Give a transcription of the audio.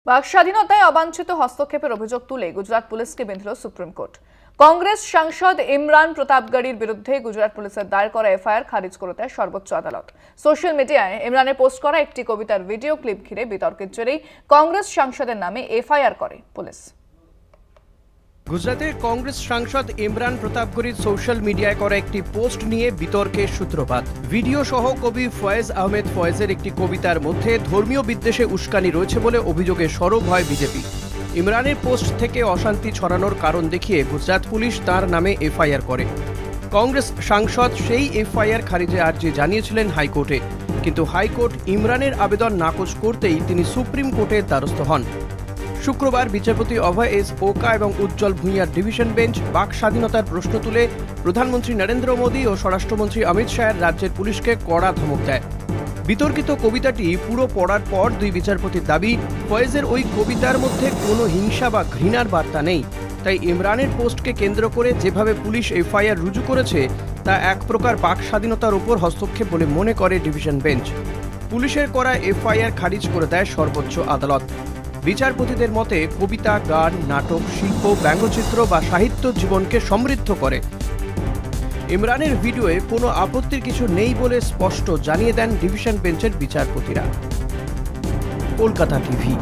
বাক স্বাধীনতায় অবাঞ্ছিত হস্তক্ষেপের অভিযোগ তুলে গুজরাট পুলিশকে বেঁধল সুপ্রিম কোর্ট। কংগ্রেস সাংসদ ইমরান প্রতাপগড়ির বিরুদ্ধে গুজরাট পুলিশের দায়ের করা এফআইআর খারিজ করে দেয় সর্বোচ্চ আদালত। সোশ্যাল মিডিয়ায় ইমরানের পোস্ট করা একটি কবিতার ভিডিও ক্লিপ ঘিরে বিতর্কের জেরেই কংগ্রেস সাংসদের নামে এফআইআর করে পুলিশ। গুজরাতের কংগ্রেস সাংসদ ইমরান প্রতাপগড়ির সোশ্যাল মিডিয়ায় করা একটি পোস্ট নিয়ে বিতর্কের সূত্রপাত। ভিডিও সহ কবি ফয়েজ আহমেদ ফয়েজের একটি কবিতার মধ্যে ধর্মীয় বিদ্বেষে উস্কানি রয়েছে বলে অভিযোগে সরব হয় বিজেপি। ইমরানের পোস্ট থেকে অশান্তি ছড়ানোর কারণ দেখিয়ে গুজরাট পুলিশ তার নামে এফআইআর করে। কংগ্রেস সাংসদ সেই এফআইআর খারিজে আর্জি জানিয়েছিলেন হাইকোর্টে, কিন্তু হাইকোর্ট ইমরানের আবেদন নাকচ করতেই তিনি সুপ্রিম কোর্টের দ্বারস্থ হন। শুক্রবার বিচারপতি অভয় এস ওকা এবং উজ্জ্বল ভূঁইয়ার ডিভিশন বেঞ্চ বাক স্বাধীনতার প্রশ্ন তুলে প্রধানমন্ত্রী নরেন্দ্র মোদী ও স্বরাষ্ট্রমন্ত্রী অমিত শাহের রাজ্যের পুলিশকে কড়া ধমক দেয়। বিতর্কিত কবিতাটি পুরো পড়ার পর দুই বিচারপতির দাবি, ফয়েজের ওই কবিতার মধ্যে কোনো হিংসা বা ঘৃণার বার্তা নেই, তাই ইমরানের পোস্টকে কেন্দ্র করে যেভাবে পুলিশ এফআইআর রুজু করেছে তা এক প্রকার বাক স্বাধীনতার উপর হস্তক্ষেপ বলে মনে করে ডিভিশন বেঞ্চ। পুলিশের করা এফআইআর খারিজ করে দেয় সর্বোচ্চ আদালত। বিচারপতিদের মতে কবিতা, গান, নাটক, শিল্প, ব্যঙ্গচিত্র বা সাহিত্য জীবনকে সমৃদ্ধ করে। ইমরানের ভিডিওয়ে কোনো আপত্তির কিছু নেই বলে স্পষ্ট জানিয়ে দেন ডিভিশন বেঞ্চের বিচারপতিরা। কলকাতা টিভি।